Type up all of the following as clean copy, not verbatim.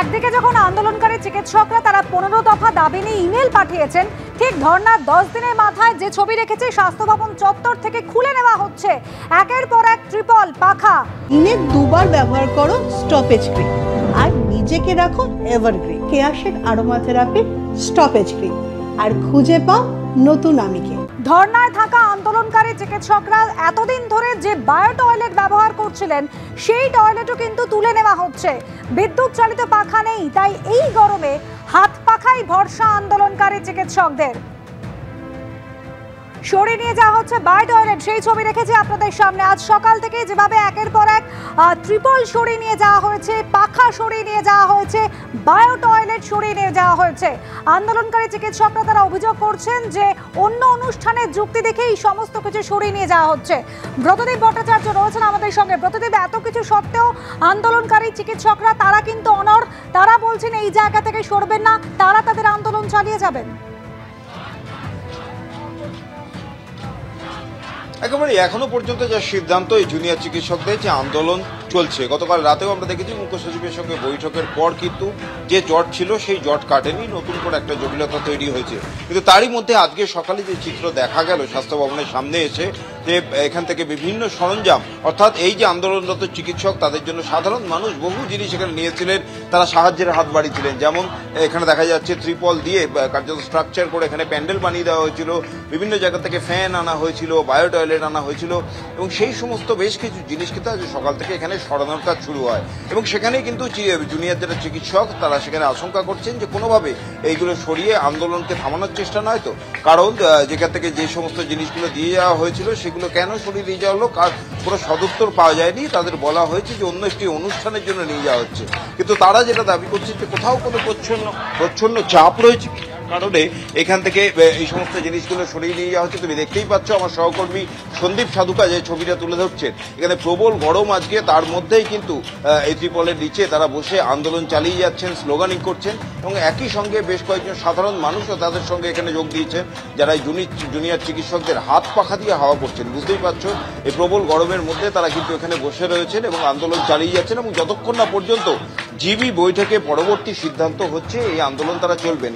একদিকে যখন আন্দোলনকারী চিকিৎসকরা তারা 15 দফা দাবি নিয়ে ইমেল পাঠিয়েছেন, ঠিক ধর্নার 10 দিনের মাথায় যে ছবি রেখেছে স্বাস্থ্য ভবন চত্বর থেকে খুলে নেওয়া হচ্ছে একের পর এক ট্রিপল পাখা। দিনে দুবার ব্যবহার করো স্টপেজ ক্রিম আর নিজেকে রাখো evergreen Keya Sheth aromatherapy stop age cream আর খুঁজে পাও নতুন আমিকে। ধর্নায় থাকা আন্দোলনকারী চিকিৎসকরা এতদিন ধরে যে বায়ো টয়লেট ব্যবহার করছিলেন সেই টয়লেটও কিন্তু তুলে নেওয়া হচ্ছে। বিদ্যুৎ চালিত পাখা নেই, তাই এই গরমে হাত পাখাই ভরসা আন্দোলনকারী চিকিৎসকদের। সরিয়ে নিয়ে যাওয়া হচ্ছে বায়ো টয়লেট, সেই ছবি রেখেছি আপনাদের সামনে। আজ সকাল থেকে যেভাবে একের পর এক ট্রিপল সরিয়ে নিয়ে যাওয়া হয়েছে, পাখা সরিয়ে নিয়ে যাওয়া হয়েছে, বায়ো টয়লেট সরিয়ে নিয়ে যাওয়া হয়েছে। আন্দোলনকারী চিকিৎসকরা তারা অভিযোগ করছেন যে অন্য অনুষ্ঠানের যুক্তি দেখেই সমস্ত কিছু সরিয়ে নিয়ে যাওয়া হচ্ছে। ব্রতদীপ ভট্টাচার্য রয়েছেন আমাদের সঙ্গে। ব্রতদীপ, এত কিছু সত্ত্বেও আন্দোলনকারী চিকিৎসকরা তারা কিন্তু অনড়, তারা বলছেন এই জায়গা থেকে সরবেন না, তারা তাদের আন্দোলন চালিয়ে যাবেন। একেবারে এখনো পর্যন্ত যা সিদ্ধান্ত, এই জুনিয়র চিকিৎসকদের যে আন্দোলন চলছে, গতকাল রাতেও আমরা দেখেছি মুখ্য সচিবের সঙ্গে বৈঠকের পর কিন্তু যে জট ছিল সেই জট কাটেনি, নতুন করে একটা জটিলতা তৈরি হয়েছে। কিন্তু তারই মধ্যে আজকে সকালে যে চিত্র দেখা গেল স্বাস্থ্য ভবনের সামনে এসে, যে এখান থেকে বিভিন্ন সরঞ্জাম, অর্থাৎ এই যে আন্দোলনরত চিকিৎসক তাদের জন্য সাধারণ মানুষ বহু জিনিস এখানে নিয়েছিলেন, তারা সাহায্যের হাত বাড়িয়েছিলেন। যেমন এখানে দেখা যাচ্ছে ত্রিপল দিয়ে কার্যত স্ট্রাকচার করে এখানে প্যান্ডেল বানিয়ে দেওয়া হয়েছিল, বিভিন্ন জায়গা থেকে ফ্যান আনা হয়েছিল, বায়ো টয়লেট আনা হয়েছিল, এবং সেই সমস্ত বেশ কিছু জিনিস কিন্তু আজ সকাল থেকে এখানে সরানোর কাজ শুরু হয়। এবং সেখানেই কিন্তু জুনিয়র যারা চিকিৎসক তারা সেখানে আশঙ্কা করছেন যে কোনোভাবে এইগুলো সরিয়ে আন্দোলনকে থামানোর চেষ্টা নয় তো, কারণ যেখান থেকে যে সমস্ত জিনিসগুলো দিয়ে যাওয়া হয়েছিল সেগুলো কেন সরিয়ে দিয়ে যাওয়া হলো কোনো সদুত্তর পাওয়া যায়নি। তাদের বলা হয়েছে যে অন্য একটি অনুষ্ঠানের জন্য নিয়ে যাওয়া হচ্ছে, কিন্তু তারা যেটা দাবি করছে যে কোথাও কোনো প্রচ্ছন্ন চাপ রয়েছে কারণে এখান থেকে এই সমস্ত জিনিসগুলো সরিয়ে নিয়ে যাওয়া হচ্ছে। তুমি দেখতেই পাচ্ছ আমার সহকর্মী সন্দীপ সাধুকা যে ছবিটা তুলে ধরছেন, এখানে প্রবল গরম আজকে, তার মধ্যেই কিন্তু এই ত্রিপলের নিচে তারা বসে আন্দোলন চালিয়ে যাচ্ছেন, স্লোগানিং করছেন, এবং একই সঙ্গে বেশ কয়েকজন সাধারণ মানুষও তাদের সঙ্গে এখানে যোগ দিয়েছেন, যারা এই জুনিয়র চিকিৎসকদের হাত পাখা দিয়ে হাওয়া করছেন। বুঝতেই পারছো এই প্রবল গরমের মধ্যে তারা কিন্তু এখানে বসে রয়েছেন এবং আন্দোলন চালিয়ে যাচ্ছেন, এবং যতক্ষণ না পর্যন্ত জিবি বৈঠকে পরবর্তী সিদ্ধান্ত হচ্ছে এই আন্দোলন তারা চলবেন।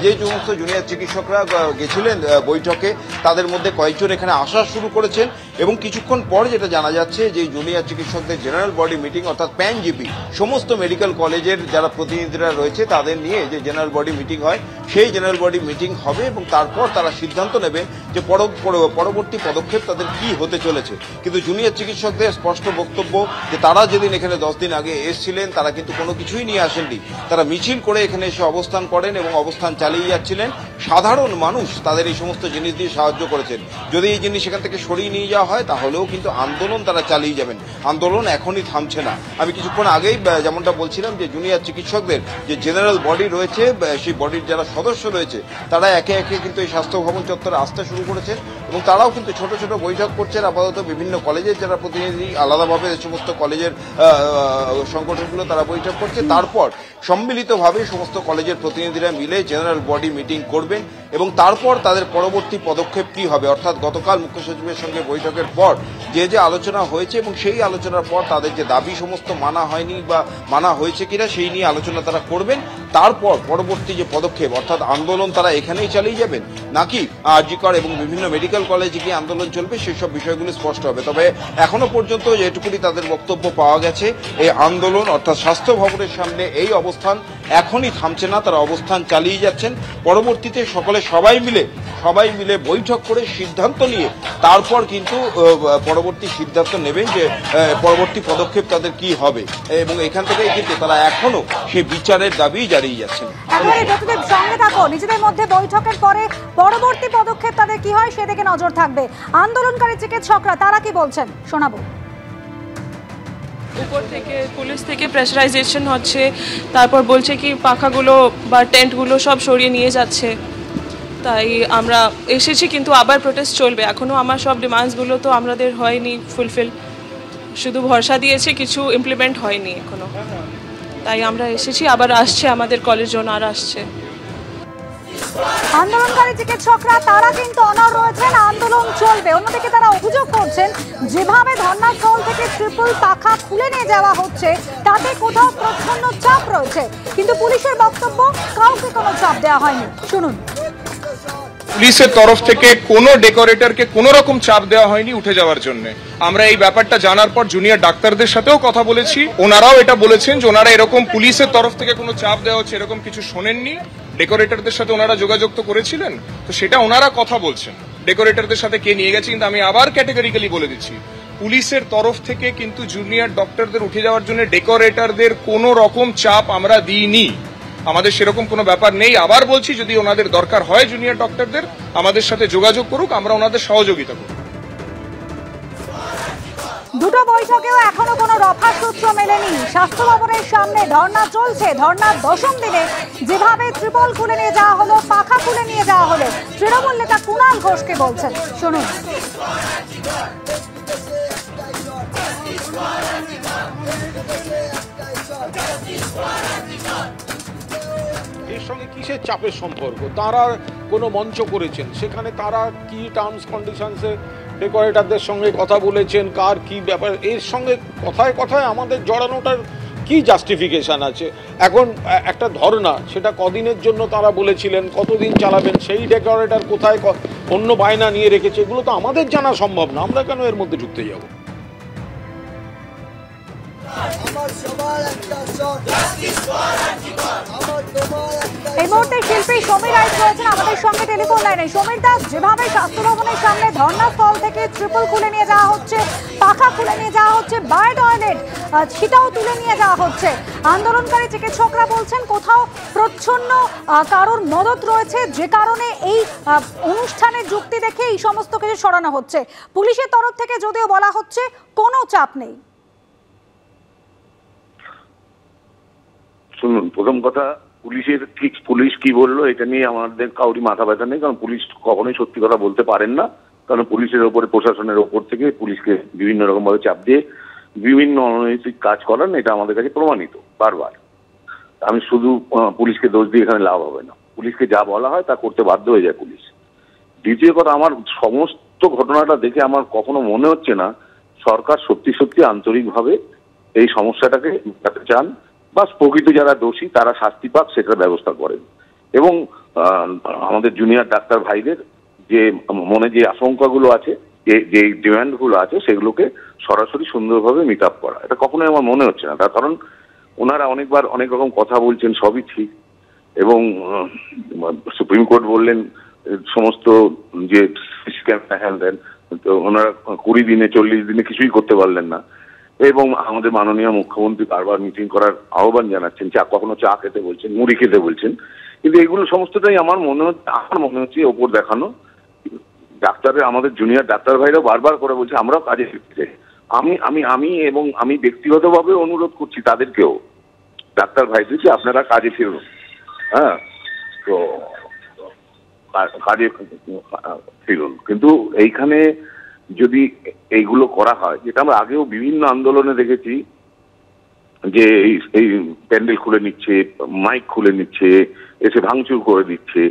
যে সমস্ত জুনিয়র চিকিৎসকরা গেছিলেন বৈঠকে তাদের মধ্যে কয়েকজন এখানে আসা শুরু করেছেন, এবং কিছুক্ষণ পর যেটা জানা যাচ্ছে যে জুনিয়র চিকিৎসকদের জেনারেল বডি মিটিং অর্থাৎ প্যান জিপি সমস্ত মেডিকেল কলেজের যারা প্রতিনিধিরা রয়েছে তাদের নিয়ে যে জেনারেল বডি মিটিং হয় সেই জেনারেল বডি মিটিং হবে, এবং তারপর তারা সিদ্ধান্ত নেবেন যে পরবর্তী পদক্ষেপ তাদের কি হতে চলেছে। কিন্তু জুনিয়র চিকিৎসকদের স্পষ্ট বক্তব্য যে তারা যেদিন এখানে 10 দিন আগে এসেছিলেন তারা কিন্তু কোনো কিছুই নিয়ে আসেননি, তারা মিছিল করে এখানে এসে অবস্থান করেন এবং অবস্থান চালিয়ে যাচ্ছিলেন। সাধারণ মানুষ তাদের এই সমস্ত জিনিস দিয়ে সাহায্য করেছেন। যদি এই জিনিস সেখান থেকে সরিয়ে নিয়ে যাওয়া হয় তাহলেও কিন্তু আন্দোলন তারা চালিয়ে যাবেন, আন্দোলন এখনই থামছে না। আমি কিছুক্ষণ আগেই যেমনটা বলছিলাম যে জুনিয়র চিকিৎসকদের যে জেনারেল বডি রয়েছে সেই বডির যারা সদস্য রয়েছে তারা একে একে কিন্তু এই স্বাস্থ্য ভবন চত্বরে আসতে শুরু করেছেন, এবং তারাও কিন্তু ছোট ছোট বৈঠক করছেন। আপাতত বিভিন্ন কলেজের যারা প্রতিনিধি আলাদাভাবে এই সমস্ত কলেজের সংগঠনগুলো তারা বৈঠক করছে, তারপর সম্মিলিতভাবে সমস্ত কলেজের প্রতিনিধিরা মিলে জেনারেল বডি মিটিং করবেন, এবং তারপর তাদের পরবর্তী পদক্ষেপ কি হবে। অর্থাৎ গতকাল মুখ্য সচিবের সঙ্গে বৈঠকের পর যে আলোচনা হয়েছে এবং সেই আলোচনার পর তাদের যে দাবি সমস্ত মানা হয়নি বা মানা হয়েছে কিনা সেই নিয়ে আলোচনা তারা করবেন। তারপর পরবর্তী যে পদক্ষেপ অর্থাৎ আন্দোলন তারা এখানেই চালিয়ে যাবেন নাকি আরজিকর এবং বিভিন্ন মেডিকেল কলেজে গিয়ে আন্দোলন চলবে সেসব বিষয়গুলো স্পষ্ট হবে। তবে এখনো পর্যন্ত যেটুকুনি তাদের বক্তব্য পাওয়া গেছে এই আন্দোলন অর্থাৎ স্বাস্থ্য ভবনের সামনে এই অবস্থান এখনই থামছে না, তারা অবস্থান চালিয়ে যাচ্ছেন। পরবর্তীতে সবাই মিলে বৈঠক করে সিদ্ধান্ত নিয়ে তারপর কিন্তু পরবর্তী সিদ্ধান্ত নেবেন যে পরবর্তী পদক্ষেপ তাদের কি হবে, এবং এখান থেকেই কিন্তু তারা এখনো সেই বিচারের দাবি জানিয়ে যাচ্ছেন। সঙ্গে থাকো, নিজেদের মধ্যে বৈঠকের পরে পরবর্তী পদক্ষেপ তাদের কি হয় সেদিকে নজর থাকবে। আন্দোলনকারী চিকিৎসকরা তারা কি বলছেন শোনাবো। উপর থেকে পুলিশ থেকে প্রেসারাইজেশন হচ্ছে, তারপর বলছে কি পাখাগুলো বা টেন্টগুলো সব সরিয়ে নিয়ে যাচ্ছে, তাই আমরা এসেছি, কিন্তু আবার প্রোটেস্ট চলবে। এখনও আমার সব ডিমান্ডসগুলো তো আমাদের হয়নি ফুলফিল, শুধু ভরসা দিয়েছে, কিছু ইমপ্লিমেন্ট হয়নি এখনো, তাই আমরা এসেছি। আবার আসছে আমাদের কলেজ জন আর আসছে। আন্দোলনকারী চিকিৎসকরা তারা কিন্তু অনড় রয়েছেন, আন্দোলন চলবে। অন্যদিকে তারা অভিযোগ করছেন যেভাবে ধর্নাস্থল থেকে ট্রিপল পাখা খুলে নিয়ে যাওয়া হচ্ছে তাতে কোথাও প্রচ্ছন্ন চাপ রয়েছে, কিন্তু পুলিশের বক্তব্য কাউকে কোনো চাপ দেওয়া হয়নি। শুনুন। পুলিশের তরফ থেকে কোনো ডেকোরেটরকে কোনো রকম চাপ দেওয়া হয়নি উঠে যাওয়ার জন্য। আমরা এই ব্যাপারটা জানার পর জুনিয়র ডাক্তারদের সাথেও কথা বলেছি, ওনারাও এটা বলেছেন যে ওনারা এরকম পুলিশের তরফ থেকে কোনো চাপ দেওয়া হচ্ছে এরকম কিছু শোনেননি। ডেকোরেটরদের সাথে ওনারা যোগাযোগ তো করেছিলেন, তো সেটা ওনারা কথা বলছেন ডেকোরেটরদের সাথে কে নিয়ে গেছে। কিন্তু আমি আবার ক্যাটেগরিক্যালি বলে দিচ্ছি, পুলিশের তরফ থেকে কিন্তু জুনিয়র ডক্টরদের উঠে যাওয়ার জন্য ডেকোরেটরদের কোনো রকম চাপ আমরা দিইনি, আমাদের সেরকম কোনো ব্যাপার নেই। আবার বলছি, যদি ওনাদের দরকার হয় জুনিয়র ডক্টরদের আমাদের সাথে যোগাযোগ করুক, আমরা ওনাদের সহযোগিতা করব। দুটো বৈঠকেও এখনো কোনো রফা সূত্র মেলেনি। স্বাস্থ্য ভবনের সামনে ধর্ণা চলছে, ধর্ণার 10ম দিনে যেভাবে ত্রিপল খুলে নিয়ে যাওয়া হলো, পাখা খুলে নিয়ে যাওয়া হলো, তৃণমূল নেতা কুণাল ঘোষকে বলছেন, শুনুন। এর সঙ্গে কিসের চাপের সম্পর্ক? তারা কোনো মঞ্চ করেছেন, সেখানে তারা কি টার্মস কন্ডিশনসে ডেকোরেটরদের সঙ্গে কথা বলেছেন, কার কি ব্যাপার, এর সঙ্গে কথায় কথায় আমাদের জড়ানোটার কি জাস্টিফিকেশন আছে? এখন একটা ধর্না, সেটা কদিনের জন্য তারা বলেছিলেন, কতদিন চালাবেন, সেই ডেকোরেটর কোথায় অন্য বায়না নিয়ে রেখেছে, এগুলো তো আমাদের জানা সম্ভব না, আমরা কেন এর মধ্যে ঢুকতে যাব? এই মুহূর্তে শিল্পী সমীর রায় রয়েছেন আমাদের সঙ্গে টেলিফোন লাইনে। সমীর দাস, যেভাবে স্বাস্থ্য ভবনের সামনে ধর্নাস্থল থেকে ট্রিপল খুলে নিয়ে যাওয়া হচ্ছে, পাখা খুলে নিয়ে যাওয়া হচ্ছে, বায়ো টয়লেট সেটাও তুলে নিয়ে যাওয়া হচ্ছে, আন্দোলনকারী চিকিৎসকরা বলছেন কোথাও প্রচ্ছন্ন কারোর মদত রয়েছে, যে কারণে এই অনুষ্ঠানের যুক্তি দেখে এই সমস্ত কিছু সরানো হচ্ছে। পুলিশের তরফ থেকে যদিও বলা হচ্ছে কোনো চাপ নেই। শুনুন, প্রথম কথা, পুলিশ কি বললো এটা নিয়ে আমাদের কাউরি মাথা ব্যথা নেই, কারণ পুলিশ কখনোই সত্যি কথা বলতে পারেন না। কারণ পুলিশের ওপরে, প্রশাসনের ওপর থেকে পুলিশকে বিভিন্ন রকম ভাবে চাপ দিয়ে বিভিন্ন অনৈতিক কাজ করান, এটা আমাদের কাছে প্রমাণিত বারবার। আমি শুধু পুলিশকে দোষ দিয়ে এখানে লাভ হবে না, পুলিশকে যা বলা হয় তা করতে বাধ্য হয়ে যায় পুলিশ। দ্বিতীয় কথা, আমার সমস্ত ঘটনাটা দেখে আমার কখনো মনে হচ্ছে না সরকার সত্যি সত্যি আন্তরিকভাবে এই সমস্যাটাকে মেটাতে চান, বা প্রকৃত যারা দোষী তারা শাস্তি পাক সেটার ব্যবস্থা করেন, এবং আমাদের জুনিয়র ডাক্তার ভাইদের যে মনে যে আশঙ্কাগুলো আছে, যে ডিমান্ডগুলো আছে, সেগুলোকে সরাসরি সুন্দরভাবে মিট আপ করা, এটা কখনোই আমার মনে হচ্ছে না। তার কারণ ওনারা অনেকবার অনেক রকম কথা বলছেন, সবই ঠিক, এবং সুপ্রিম কোর্ট বললেন সমস্ত যে হ্যান দেন, তো ওনারা 20 দিনে 40 দিনে কিছুই করতে পারলেন না, এবং আমাদের মাননীয় মুখ্যমন্ত্রী বারবার মিটিং করার আহ্বান জানাচ্ছেন, কখনো চা খেতে বলছেন, মুড়ি খেতে বলছেন, কিন্তু এগুলো সমস্তটাই আমার মনে হচ্ছে ওপর দেখানো। ডাক্তারের, আমাদের জুনিয়র ডাক্তার ভাইরা বারবার করে বলছে আমরাও কাজে ফিরতে চাই। আমি ব্যক্তিগতভাবে অনুরোধ করছি তাদেরকেও, ডাক্তার ভাইদেরকে, আপনারা কাজে ফিরুন। হ্যাঁ, তো কাজে ফিরুন, কিন্তু এইখানে যদি এইগুলো করা হয়, যেটা আমরা আগেও বিভিন্ন আন্দোলনে দেখেছি, যে এই প্যান্ডেল খুলে নিচ্ছে, মাইক খুলে নিচ্ছে, এসে ভাঙচুর করে দিচ্ছে,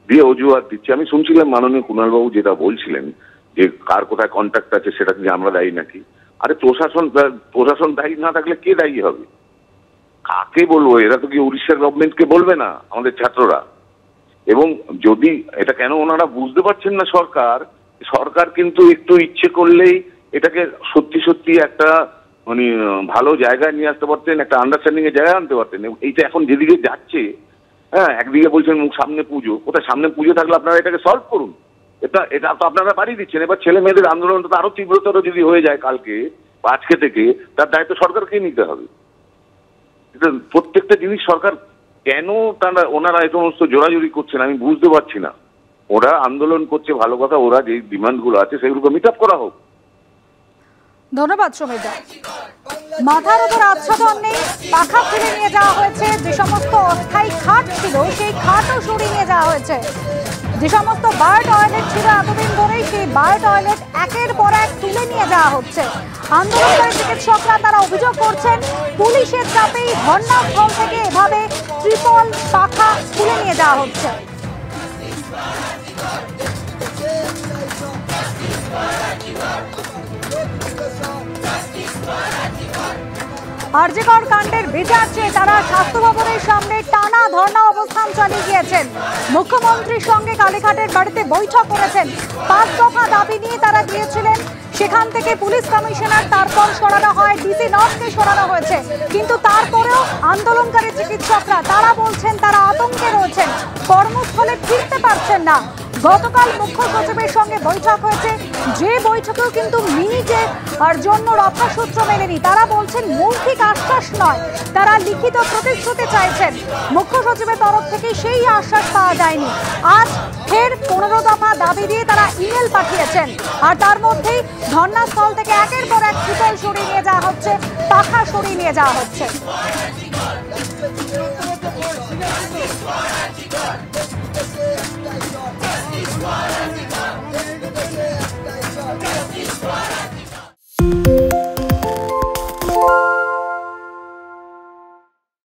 দিয়ে অজুহাত দিচ্ছে। আমি শুনছিলাম মাননীয় কুণালবাবু যেটা বলছিলেন যে কার কোথায় কন্ট্যাক্ট আছে সেটা নিয়ে আমরা দায়ী নাকি। আরে প্রশাসন দায়ী না থাকলে কে দায়ী হবে? কাকে বলবো? এরা তো কি উড়িষ্যার গভর্নমেন্টকে বলবে না, আমাদের ছাত্ররা? এবং যদি এটা কেন ওনারা বুঝতে পারছেন না, সরকার কিন্তু একটু ইচ্ছে করলেই এটাকে সত্যি সত্যি একটা মানে ভালো জায়গায় নিয়ে আসতে পারতেন, একটা আন্ডারস্ট্যান্ডিং এর জায়গায় আনতে পারতেন। এইটা এখন যেদিকে যাচ্ছে, হ্যাঁ, একদিকে বলছেন সামনে পুজো, কোথায় সামনে পুজো থাকলে আপনারা এটাকে সলভ করুন, এটা তো আপনারা বাড়িয়ে দিচ্ছেন। এবার ছেলে মেয়েদের আন্দোলনটা তো আরো তীব্রতর যদি হয়ে যায় কালকে বা আজকে থেকে, তার দায়িত্ব সরকারকে নিতে হবে। এটা প্রত্যেকটা জিনিস সরকার কেন ওনারা এই সমস্ত জোরাজুরি করছেন আমি বুঝতে পারছি না। ওরা আন্দোলন করছে, ভালো কথা, ওরা যে ডিমান্ড গুলো আছে সেগুলোকে মিট আপ করা হোক। ধন্যবাদ সমীর দা। মাথার উপর আচ্ছাদন নেই, পাখা খুলে নিয়ে যাওয়া হয়েছে, যে সমস্ত অস্থায়ী খাট ছিল সেই খাটও সরিয়ে নিয়ে যাওয়া হয়েছে, যে সমস্ত বায়ো টয়লেট ছিল এতদিন ধরেই সেই বায়ো টয়লেট একের পর এক তুলে নিয়ে যাওয়া হচ্ছে। আন্দোলনকারী চিকিৎসকরা তারা অভিযোগ করছেন পুলিশের চাপেই ধর্নাস্থল থেকে এভাবে ট্রিপল পাখা তুলে নিয়ে যাওয়া হচ্ছে। আরজিকর কাণ্ডের বিচার চেয়ে তারা স্বাস্থ্য ভবনের সামনে টানা ধর্ণা অবস্থান চালিয়ে গিয়েছেন। মুখ্যমন্ত্রীর সঙ্গে কালীঘাটের বাড়িতে বৈঠক করেছেন। 5 দফা দাবি নিয়ে তারা গিয়েছিলেন। সেখান থেকে পুলিশ কমিশনার তারপর সরানো হয়, ডিসি নর্থকে সরানো হয়েছে। কিন্তু তারপরেও আন্দোলনকারী চিকিৎসকরা তারা বলছেন তারা আতঙ্কে রয়েছেন, কর্মস্থলে ফিরতে পারছেন না। গতকাল মুখ্য সচিবের সঙ্গে বৈঠক হয়েছে, যে বৈঠকেও কিন্তু মিনিটের জন্য রক্ষাসূত্র মেলেনি। তারা বলছেন মৌখিক আশ্বাস নয়, তারা লিখিত প্রতিশ্রুতি চাইছেন। মুখ্য সচিবের তরফ থেকে সেই আশ্বাস পাওয়া যায়নি। আজ ফের 15 দফা দাবি দিয়ে তারা ইমেল পাঠিয়েছেন। আর তার মধ্যেই ধর্নাস্থল থেকে একের পর এক ট্রিপল সরিয়ে নিয়ে যাওয়া হচ্ছে, পাখা সরিয়ে নিয়ে যাওয়া হচ্ছে।